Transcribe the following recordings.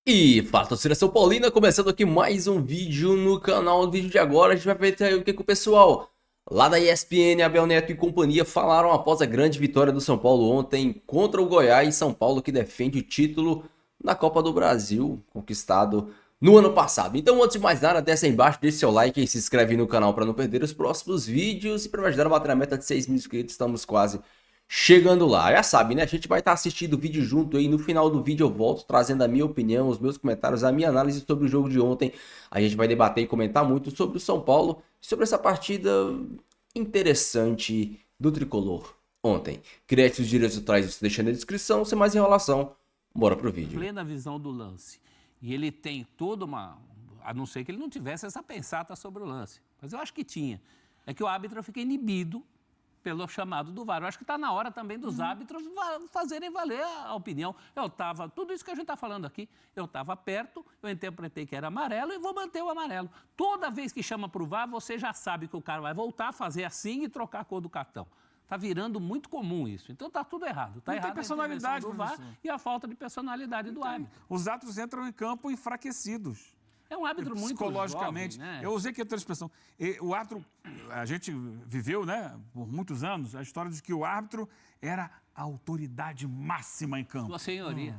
E fala, torcida São Paulina, começando aqui mais um vídeo no canal. No vídeo de agora a gente vai ver aí o que o pessoal lá da ESPN, Abel Neto e companhia falaram após a grande vitória do São Paulo ontem contra o Goiás. São Paulo que defende o título da Copa do Brasil, conquistado no ano passado. Então, antes de mais nada, desce aí embaixo, deixe seu like e se inscreve no canal para não perder os próximos vídeos. E para me ajudar a bater a meta de 6 mil inscritos, estamos quase chegando lá. Já sabe, né? A gente vai estar assistindo o vídeo junto aí. No final do vídeo eu volto trazendo a minha opinião, os meus comentários, a minha análise sobre o jogo de ontem. A gente vai debater e comentar muito sobre o São Paulo, sobre essa partida interessante do Tricolor ontem. Créditos direitos autorais deixando na descrição. Sem mais enrolação, bora pro vídeo. Plena visão do lance. E ele tem toda uma... A não ser que ele não tivesse essa pensata sobre o lance. Mas eu acho que tinha. É que o árbitro fica inibido pelo chamado do VAR. Eu acho que está na hora também dos árbitros fazerem valer a opinião. Tudo isso que a gente está falando aqui, eu estava perto, eu interpretei que era amarelo e vou manter o amarelo. Toda vez que chama para o VAR, você já sabe que o cara vai voltar a fazer assim e trocar a cor do cartão. Está virando muito comum isso. Então está tudo errado. Está errado a personalidade do VAR e a falta de personalidade do árbitro. Os árbitros entram em campo enfraquecidos. É um árbitro muito psicologicamente, jovem, né? Eu usei aqui outra expressão. O árbitro, a gente viveu, né, por muitos anos, a história de que o árbitro era a autoridade máxima em campo. Sua senhoria.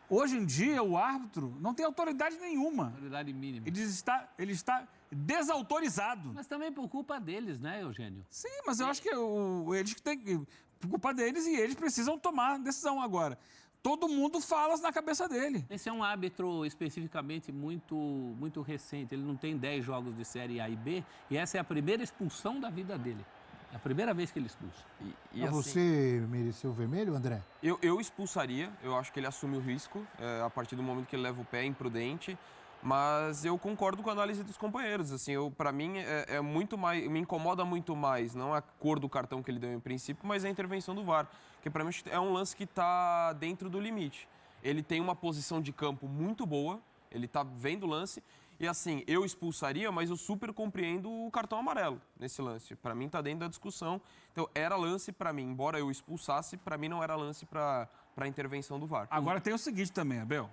Hoje em dia, o árbitro não tem autoridade nenhuma. Autoridade mínima. Ele está desautorizado. Mas também por culpa deles, né, Eugênio? Sim, mas eu acho que eles que têm... Por culpa deles e eles precisam tomar decisão agora. Todo mundo fala na cabeça dele. Esse é um árbitro especificamente muito recente. Ele não tem 10 jogos de Série A e B e essa é a primeira expulsão da vida dele. É a primeira vez que ele expulsa. E assim, você mereceu o vermelho, André? eu expulsaria, eu acho que ele assume o risco a partir do momento que ele leva o pé, é imprudente. Mas eu concordo com a análise dos companheiros. Assim, para mim é muito mais, me incomoda muito mais, não a cor do cartão que ele deu em princípio, mas a intervenção do VAR, que para mim é um lance que está dentro do limite. Ele tem uma posição de campo muito boa, ele está vendo o lance e assim eu expulsaria, mas eu super compreendo o cartão amarelo nesse lance. Para mim está dentro da discussão. Então era lance para mim, embora eu expulsasse, para mim não era lance para a intervenção do VAR. Agora tem o seguinte também, Abel.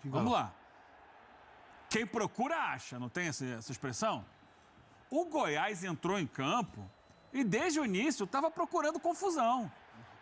Vamos lá. Quem procura acha, não tem essa expressão? O Goiás entrou em campo e desde o início estava procurando confusão.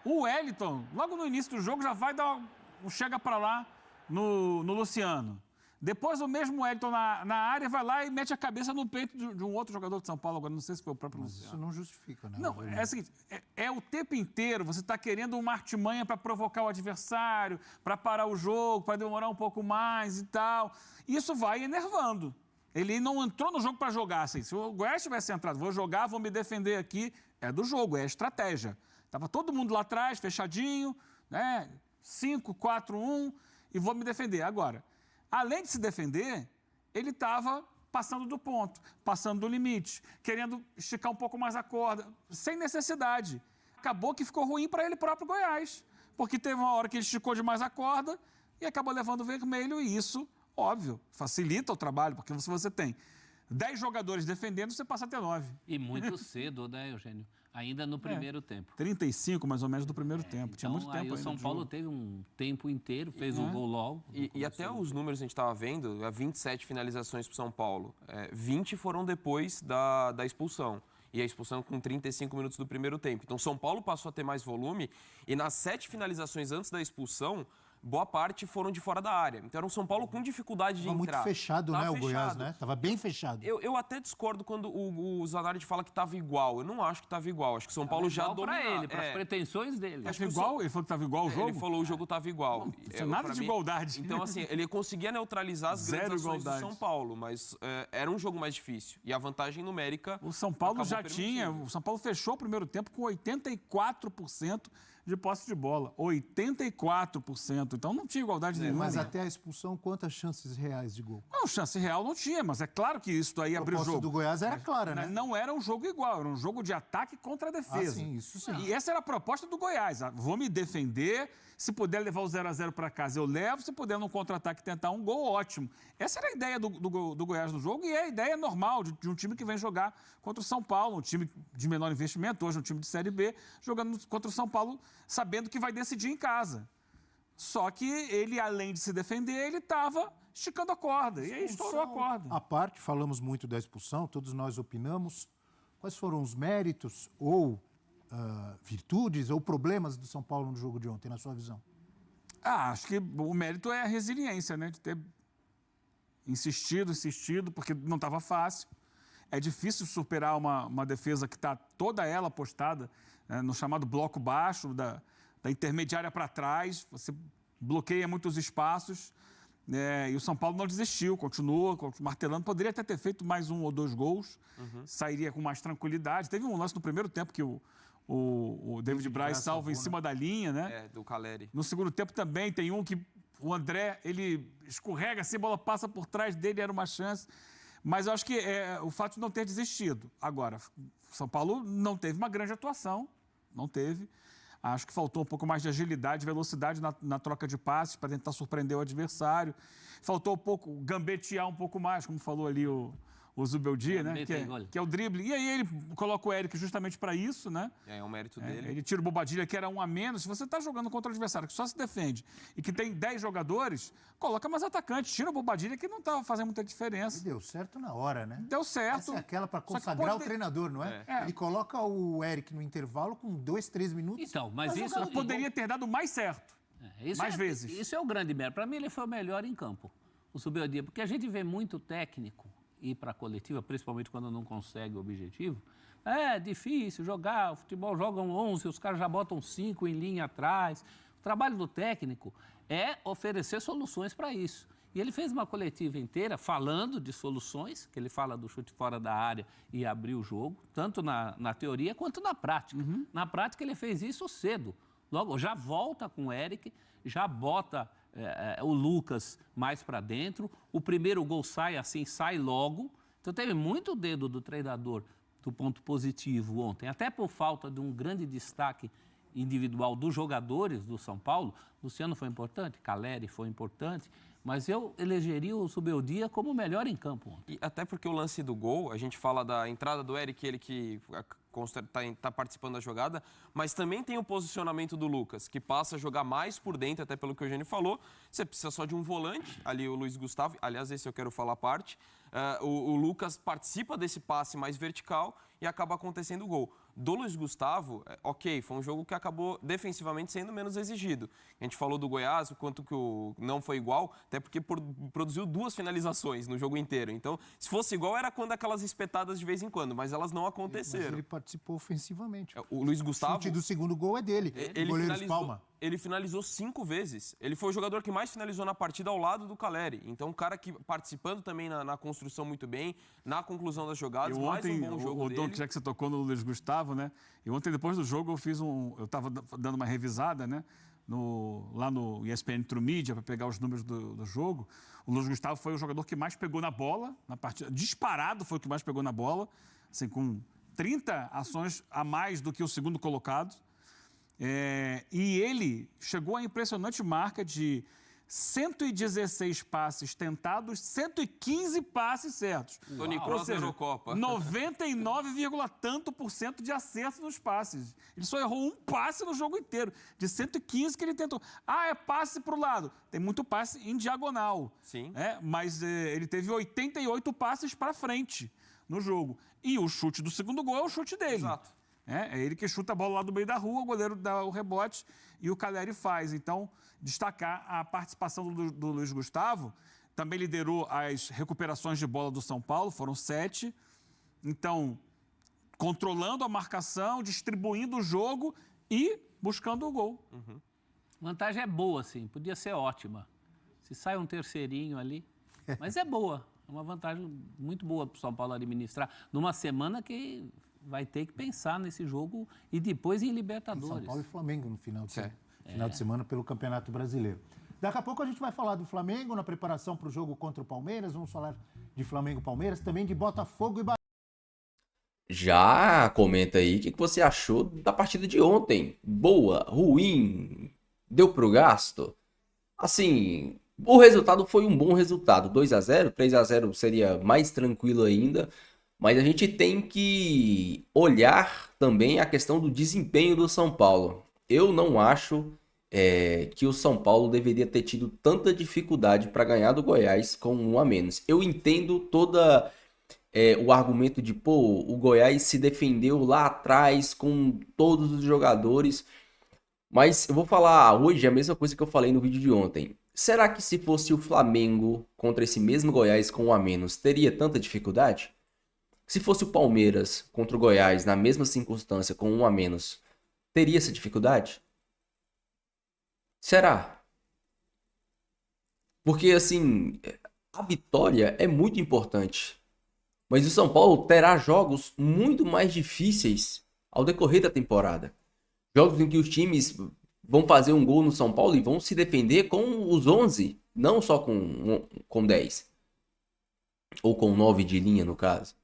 O Wellington, logo no início do jogo, já vai dar um chega para lá no Luciano. Depois o mesmo Wellington na área vai lá e mete a cabeça no peito de um outro jogador de São Paulo, agora não sei se foi o próprio Luciano. Isso não justifica, né? Não, é o seguinte, é o tempo inteiro você está querendo uma artimanha para provocar o adversário, para parar o jogo, para demorar um pouco mais e tal. Isso vai enervando. Ele não entrou no jogo para jogar assim. Se o Goiás tivesse entrado, vou jogar, vou me defender aqui, é do jogo, é estratégia. Estava todo mundo lá atrás, fechadinho, né? 5, 4, 1 e vou me defender. Agora, além de se defender, ele estava passando do ponto, passando do limite, querendo esticar um pouco mais a corda, sem necessidade. Acabou que ficou ruim para ele próprio Goiás, porque teve uma hora que ele esticou demais a corda e acabou levando o vermelho e isso, óbvio, facilita o trabalho, porque se você tem 10 jogadores defendendo, você passa a ter 9. E muito cedo, né, Eugênio? Ainda no primeiro tempo. 35, mais ou menos, do primeiro tempo. Tinha muito tempo aí o São Paulo teve um tempo inteiro, fez um gol logo. E até os números a gente estava vendo, 27 finalizações para o São Paulo. 20 foram depois da expulsão. E a expulsão com 35 minutos do primeiro tempo. Então, São Paulo passou a ter mais volume e nas 7 finalizações antes da expulsão, boa parte foram de fora da área. Então era um São Paulo com dificuldade de entrar. Tava muito fechado, né, o Goiás, né? Tava bem fechado. Eu até discordo quando o Zanardi fala que tava igual. Eu não acho que tava igual. Acho que São Paulo já dominou. Para ele, para as pretensões dele. Acho que igual? Ele falou que tava igual o jogo? Ele falou que o jogo tava igual. Não tem nada de igualdade. Então, assim, ele conseguia neutralizar as grandes ações do São Paulo, mas era um jogo mais difícil. E a vantagem numérica... O São Paulo já tinha... O São Paulo fechou o primeiro tempo com 84% de posse de bola. 84%. Então não tinha igualdade nenhuma. Mas até a expulsão, quantas chances reais de gol? Não, chance real não tinha, mas é claro que isso aí abriu o jogo. A do Goiás era clara, né? Não era um jogo igual, era um jogo de ataque contra a defesa. Sim, isso sim. E essa era a proposta do Goiás. Vou me defender, se puder levar o 0-0 para casa eu levo, se puder no contra-ataque tentar um gol, ótimo. Essa era a ideia do Goiás no jogo e é a ideia normal de um time que vem jogar contra o São Paulo, um time de menor investimento, hoje um time de Série B, jogando contra o São Paulo, sabendo que vai decidir em casa. Só que ele, além de se defender, ele estava esticando a corda. E aí estourou a corda. À parte, falamos muito da expulsão, todos nós opinamos. Quais foram os méritos ou virtudes ou problemas do São Paulo no jogo de ontem, na sua visão? Acho que o mérito é a resiliência, né? De ter insistido, porque não estava fácil. É difícil superar uma defesa que está toda ela apostada no chamado bloco baixo, da intermediária para trás. Você bloqueia muitos espaços. E o São Paulo não desistiu, continua martelando. Poderia até ter feito mais 1 ou 2 gols, sairia com mais tranquilidade. Teve um lance no primeiro tempo que o David Braz salva em cima da linha, né? Do Caleri. No segundo tempo também tem um que o André, ele escorrega assim, a bola passa por trás dele, era uma chance. Mas eu acho que o fato de não ter desistido. Agora, o São Paulo não teve uma grande atuação, não teve. Acho que faltou um pouco mais de agilidade, velocidade na troca de passes para tentar surpreender o adversário. Faltou um pouco gambetear um pouco mais, como falou ali o Zubeldia, né? Que é o drible. E aí ele coloca o Eric justamente para isso, né? É um mérito dele. Ele tira o Bobadilha, que era 1 a menos. Se você está jogando contra o adversário que só se defende e que tem 10 jogadores, coloca mais atacantes. Tira o Bobadilha, que não estava fazendo muita diferença. E deu certo na hora, né? Deu certo. Essa é aquela para consagrar o treinador, não é? Ele coloca o Eric no intervalo com 2, 3 minutos. Então, mas isso... Poderia ter dado mais certo. Mais vezes. Isso é o grande mérito. Para mim, ele foi o melhor em campo, o Zubeldia, porque a gente vê muito técnico ir para a coletiva, principalmente quando não consegue o objetivo. É difícil jogar, o futebol jogam 11, os caras já botam 5 em linha atrás. O trabalho do técnico é oferecer soluções para isso. E ele fez uma coletiva inteira falando de soluções, que ele fala do chute fora da área e abrir o jogo, tanto na teoria quanto na prática. Na prática ele fez isso cedo. Logo, já volta com o Eric, já bota o Lucas mais para dentro. O primeiro gol sai assim, sai logo. Então teve muito dedo do treinador do ponto positivo ontem, até por falta de um grande destaque individual dos jogadores do São Paulo. Luciano foi importante, Caleri foi importante, mas eu elegeria o Zubeldia como o melhor em campo ontem. E até porque o lance do gol, a gente fala da entrada do Eric, ele que está participando da jogada, mas também tem o posicionamento do Lucas, que passa a jogar mais por dentro, até pelo que o Eugênio falou. Você precisa só de um volante, ali o Luiz Gustavo, aliás, esse eu quero falar a parte. O Lucas participa desse passe mais vertical e acaba acontecendo o gol. Do Luiz Gustavo, ok, foi um jogo que acabou defensivamente sendo menos exigido. A gente falou do Goiás, o quanto que não foi igual, até porque produziu 2 finalizações no jogo inteiro. Então, se fosse igual, era quando aquelas espetadas de vez em quando, mas elas não aconteceram. Mas ele participou ofensivamente. O Luiz Gustavo... O chute do segundo gol é dele, o goleiro espalma. Ele finalizou 5 vezes. Ele foi o jogador que mais finalizou na partida ao lado do Caleri. Então, um cara que participando também na construção muito bem, na conclusão das jogadas, mais um bom jogo dele. Já que você tocou no Luiz Gustavo, né? E ontem, depois do jogo, eu estava dando uma revisada, né? Lá no ESPN True Media, para pegar os números do jogo. O Luiz Gustavo foi o jogador que mais pegou na bola, na partida. Disparado foi o que mais pegou na bola, assim, com 30 ações a mais do que o segundo colocado. E ele chegou à impressionante marca de 116 passes tentados, 115 passes certos. Tony Kroos na Eurocopa. 99,tanto% de acerto nos passes. Ele só errou um passe no jogo inteiro, de 115 que ele tentou. É passe para o lado. Tem muito passe em diagonal. Sim. Mas ele teve 88 passes para frente no jogo. E o chute do segundo gol é o chute dele. Exato. É ele que chuta a bola lá do meio da rua, o goleiro dá o rebote e o Caleri faz. Então, destacar a participação do Luiz Gustavo. Também liderou as recuperações de bola do São Paulo, foram 7. Então, controlando a marcação, distribuindo o jogo e buscando o gol. A vantagem é boa, sim, podia ser ótima. Se sai um terceirinho ali, mas é boa. É uma vantagem muito boa para o São Paulo administrar numa semana que vai ter que pensar nesse jogo e depois em Libertadores. São Paulo e Flamengo no final de semana pelo Campeonato Brasileiro. Daqui a pouco a gente vai falar do Flamengo na preparação para o jogo contra o Palmeiras. Vamos falar de Flamengo e Palmeiras, também de Botafogo e Bahia. Já comenta aí o que você achou da partida de ontem. Boa, ruim, deu pro gasto? Assim, o resultado foi um bom resultado. 2-0, 3-0 seria mais tranquilo ainda. Mas a gente tem que olhar também a questão do desempenho do São Paulo. Eu não acho que o São Paulo deveria ter tido tanta dificuldade para ganhar do Goiás com um a menos. Eu entendo o argumento de, pô, o Goiás se defendeu lá atrás com todos os jogadores, mas eu vou falar hoje a mesma coisa que eu falei no vídeo de ontem. Será que se fosse o Flamengo contra esse mesmo Goiás com um a menos, teria tanta dificuldade? Se fosse o Palmeiras contra o Goiás na mesma circunstância com um a menos, teria essa dificuldade? Será? Porque assim, a vitória é muito importante. Mas o São Paulo terá jogos muito mais difíceis ao decorrer da temporada. Jogos em que os times vão fazer um gol no São Paulo e vão se defender com os 11, não só com 10. Ou com 9 de linha, no caso.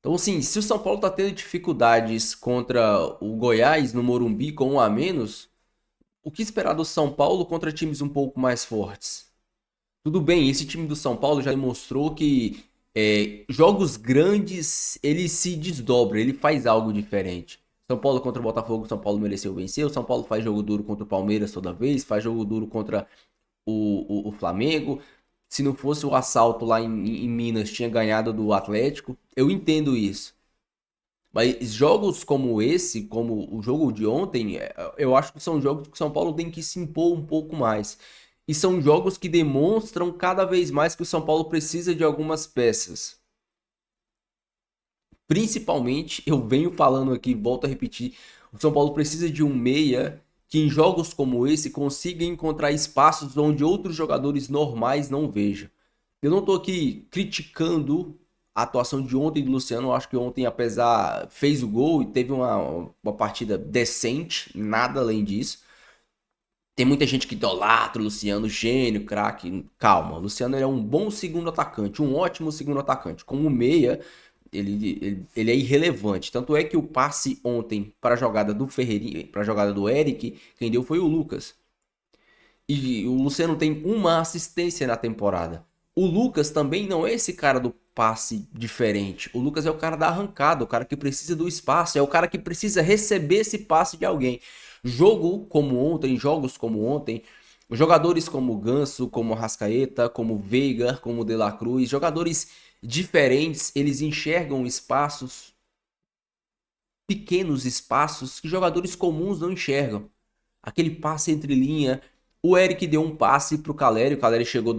Então, assim, se o São Paulo está tendo dificuldades contra o Goiás no Morumbi com um a menos, o que esperar do São Paulo contra times um pouco mais fortes? Tudo bem, esse time do São Paulo já demonstrou que jogos grandes ele se desdobra, ele faz algo diferente. São Paulo contra o Botafogo, São Paulo mereceu vencer. O São Paulo faz jogo duro contra o Palmeiras toda vez, faz jogo duro contra o Flamengo. Se não fosse o assalto lá em Minas, tinha ganhado do Atlético. Eu entendo isso. Mas jogos como esse, como o jogo de ontem, eu acho que são jogos que o São Paulo tem que se impor um pouco mais. E são jogos que demonstram cada vez mais que o São Paulo precisa de algumas peças. Principalmente, eu venho falando aqui, volto a repetir, o São Paulo precisa de um meia que em jogos como esse consiga encontrar espaços onde outros jogadores normais não vejam. Eu não estou aqui criticando a atuação de ontem do Luciano, eu acho que ontem, apesar, fez o gol e teve uma partida decente, nada além disso. Tem muita gente que idolatra o Luciano, gênio, craque. Calma, o Luciano é um bom segundo atacante, um ótimo segundo atacante. Como meia, ele é irrelevante. Tanto é que o passe ontem para a jogada do Ferreirinha, para a jogada do Eric, quem deu foi o Lucas. E o Luciano tem uma assistência na temporada. O Lucas também não é esse cara do passe diferente. O Lucas é o cara da arrancada, o cara que precisa do espaço, é o cara que precisa receber esse passe de alguém. Jogos como ontem, jogadores como Ganso, como Rascaeta, como Veiga, como De La Cruz, jogadores diferentes, eles enxergam espaços, pequenos espaços que jogadores comuns não enxergam. Aquele passe entre linha, o Eric deu um passe pro Caleri, o Caleri chegou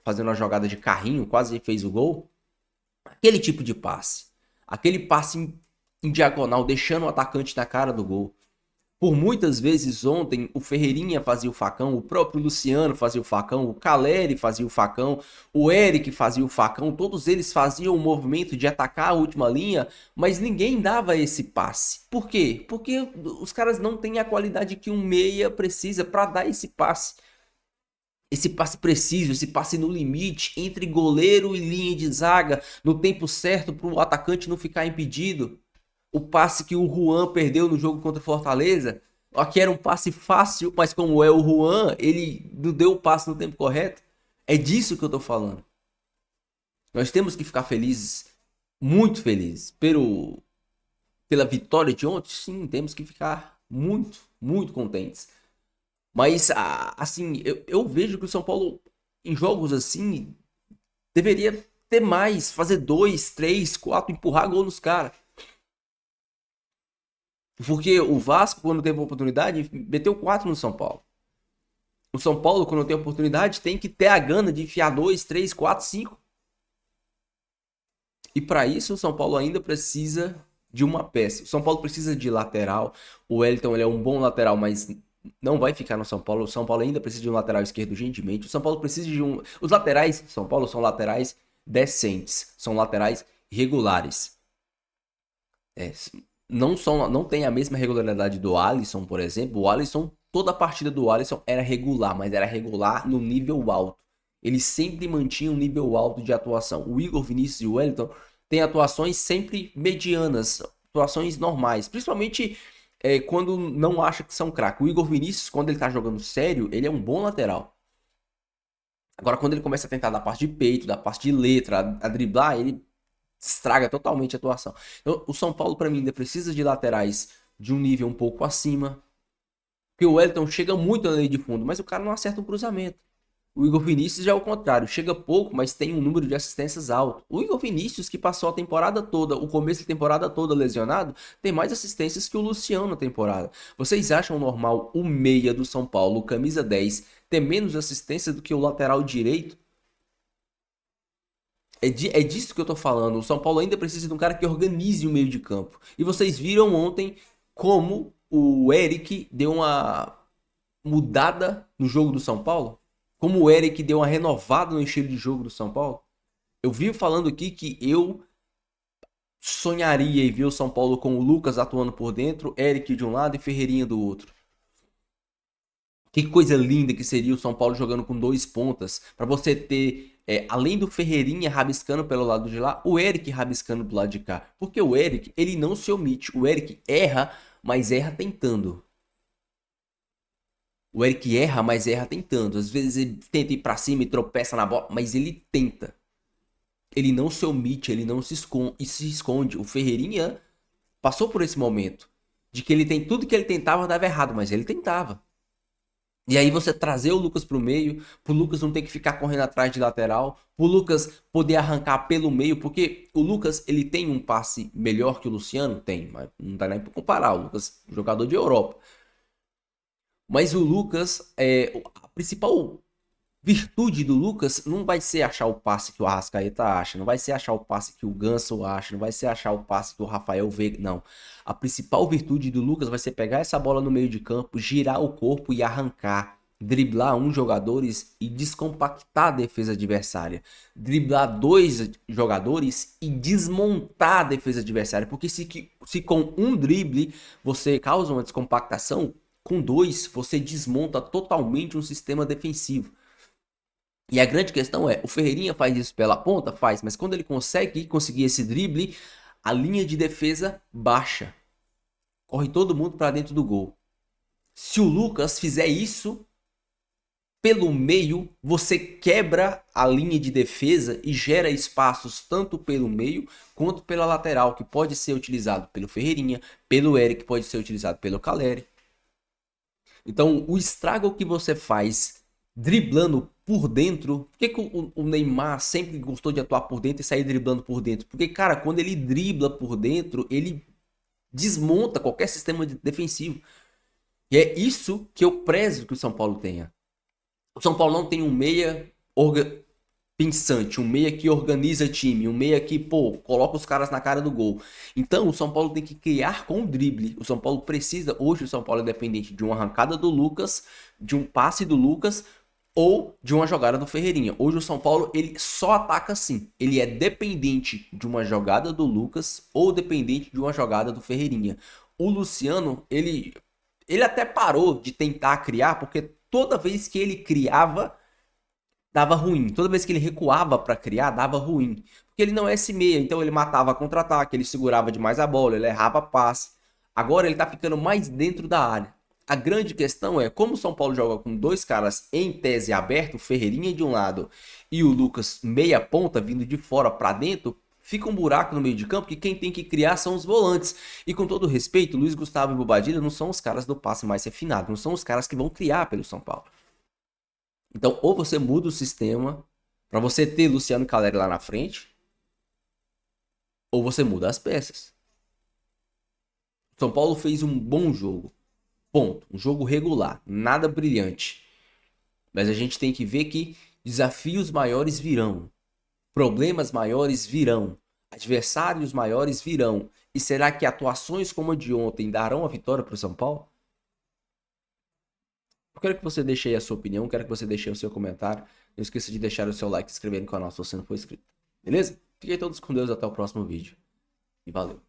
fazendo uma jogada de carrinho, quase fez o gol. Aquele tipo de passe, aquele passe em diagonal, deixando o atacante na cara do gol. Por muitas vezes ontem o Ferreirinha fazia o facão, o próprio Luciano fazia o facão, o Caleri fazia o facão, o Eric fazia o facão, todos eles faziam o movimento de atacar a última linha, mas ninguém dava esse passe. Por quê? Porque os caras não têm a qualidade que um meia precisa para dar esse passe. Esse passe preciso, esse passe no limite, entre goleiro e linha de zaga, no tempo certo para o atacante não ficar impedido. O passe que o Juan perdeu no jogo contra o Fortaleza, aqui era um passe fácil, mas como é o Juan, ele não deu o passe no tempo correto. É disso que eu tô falando. Nós temos que ficar felizes, muito felizes, pela vitória de ontem. Sim, temos que ficar muito, muito contentes. Mas, assim, eu vejo que o São Paulo, em jogos assim, deveria ter mais, fazer 2, 3, 4, empurrar gol nos caras. Porque o Vasco, quando teve a oportunidade, meteu 4 no São Paulo. O São Paulo, quando tem a oportunidade, tem que ter a gana de enfiar 2, 3, 4, 5. E para isso, o São Paulo ainda precisa de uma peça. O São Paulo precisa de lateral. O Wellington, ele é um bom lateral, mas não vai ficar no São Paulo. O São Paulo ainda precisa de um lateral esquerdo urgentemente. O São Paulo precisa de um... Os laterais do São Paulo são laterais decentes. São laterais regulares. Não tem a mesma regularidade do Alisson, por exemplo. O Alisson, toda a partida do Alisson era regular, mas era regular no nível alto. Ele sempre mantinha um nível alto de atuação. O Igor Vinícius e o Wellington têm atuações sempre medianas, atuações normais, principalmente quando não acha que são craque. O Igor Vinícius, quando ele tá jogando sério, ele é um bom lateral. Agora, quando ele começa a tentar da parte de peito, da parte de letra, a driblar, ele estraga totalmente a atuação. Então, o São Paulo, para mim, ainda precisa de laterais de um nível um pouco acima. Porque o Wellington chega muito na linha de fundo, mas o cara não acerta um cruzamento. O Igor Vinícius já é o contrário, chega pouco, mas tem um número de assistências alto. O Igor Vinícius, que passou a temporada toda, o começo da temporada toda lesionado, tem mais assistências que o Luciano na temporada. Vocês acham normal o meia do São Paulo, camisa 10, ter menos assistência do que o lateral direito? É disso que eu tô falando. O São Paulo ainda precisa de um cara que organize o meio de campo. E vocês viram ontem como o Eric deu uma mudada no jogo do São Paulo? Como o Eric deu uma renovada no estilo de jogo do São Paulo? Eu vivo falando aqui que eu sonharia em ver o São Paulo com o Lucas atuando por dentro, Eric de um lado e Ferreirinha do outro. Que coisa linda que seria o São Paulo jogando com 2 pontas, para você ter, além do Ferreirinha rabiscando pelo lado de lá, o Eric rabiscando do lado de cá. Porque o Eric, ele não se omite. O Eric erra, mas erra tentando. O Eric erra, mas erra tentando. Às vezes ele tenta ir pra cima e tropeça na bola, mas ele tenta. Ele não se omite, ele não se esconde. O Ferreirinha passou por esse momento de que ele tem tudo que ele tentava dava errado, mas ele tentava. E aí você trazer o Lucas pro meio, pro Lucas não ter que ficar correndo atrás de lateral, pro Lucas poder arrancar pelo meio, porque o Lucas, ele tem um passe melhor que o Luciano? Tem, mas não dá nem pra comparar. O Lucas, jogador de Europa. Mas o Lucas, a principal virtude do Lucas não vai ser achar o passe que o Arrascaeta acha, não vai ser achar o passe que o Ganso acha, não vai ser achar o passe que o Rafael Veiga, não. A principal virtude do Lucas vai ser pegar essa bola no meio de campo, girar o corpo e arrancar, driblar uns jogadores e descompactar a defesa adversária, driblar 2 jogadores e desmontar a defesa adversária, porque se com um drible você causa uma descompactação, com 2 você desmonta totalmente um sistema defensivo. E a grande questão é, o Ferreirinha faz isso pela ponta? Faz, mas quando ele conseguir esse drible, a linha de defesa baixa. Corre todo mundo para dentro do gol. Se o Lucas fizer isso pelo meio, você quebra a linha de defesa e gera espaços tanto pelo meio quanto pela lateral, que pode ser utilizado pelo Ferreirinha, pelo Eric, pode ser utilizado pelo Caleri. Então, o estrago que você faz driblando por dentro. Por que o Neymar sempre gostou de atuar por dentro e sair driblando por dentro? Porque, cara, quando ele dribla por dentro, ele desmonta qualquer sistema defensivo. E é isso que eu prezo que o São Paulo tenha. O São Paulo não tem um meia pensante, um meia que organiza time, um meia que, coloca os caras na cara do gol. Então, o São Paulo tem que criar com o drible. O São Paulo precisa, hoje o São Paulo é dependente de uma arrancada do Lucas, de um passe do Lucas, ou de uma jogada do Ferreirinha. Hoje o São Paulo, ele só ataca assim. Ele é dependente de uma jogada do Lucas ou dependente de uma jogada do Ferreirinha. O Luciano, ele até parou de tentar criar, porque toda vez que ele criava, dava ruim. Toda vez que ele recuava para criar, dava ruim. Porque ele não é esse meia, então ele matava contra-ataque, ele segurava demais a bola, ele errava passe. Agora ele tá ficando mais dentro da área. A grande questão é, como o São Paulo joga com 2 caras em tese aberto, o Ferreirinha de um lado e o Lucas meia ponta vindo de fora para dentro, fica um buraco no meio de campo que quem tem que criar são os volantes. E com todo respeito, Luiz Gustavo e Bobadilla não são os caras do passe mais refinado, não são os caras que vão criar pelo São Paulo. Então, ou você muda o sistema para você ter Luciano e Caleri lá na frente, ou você muda as peças. O São Paulo fez um bom jogo. Ponto. Um jogo regular, nada brilhante. Mas a gente tem que ver que desafios maiores virão. Problemas maiores virão. Adversários maiores virão. E será que atuações como a de ontem darão a vitória para o São Paulo? Eu quero que você deixe aí a sua opinião, quero que você deixe aí o seu comentário. Não esqueça de deixar o seu like e se inscrever no canal se você não for inscrito. Beleza? Fiquem todos com Deus, até o próximo vídeo. E valeu.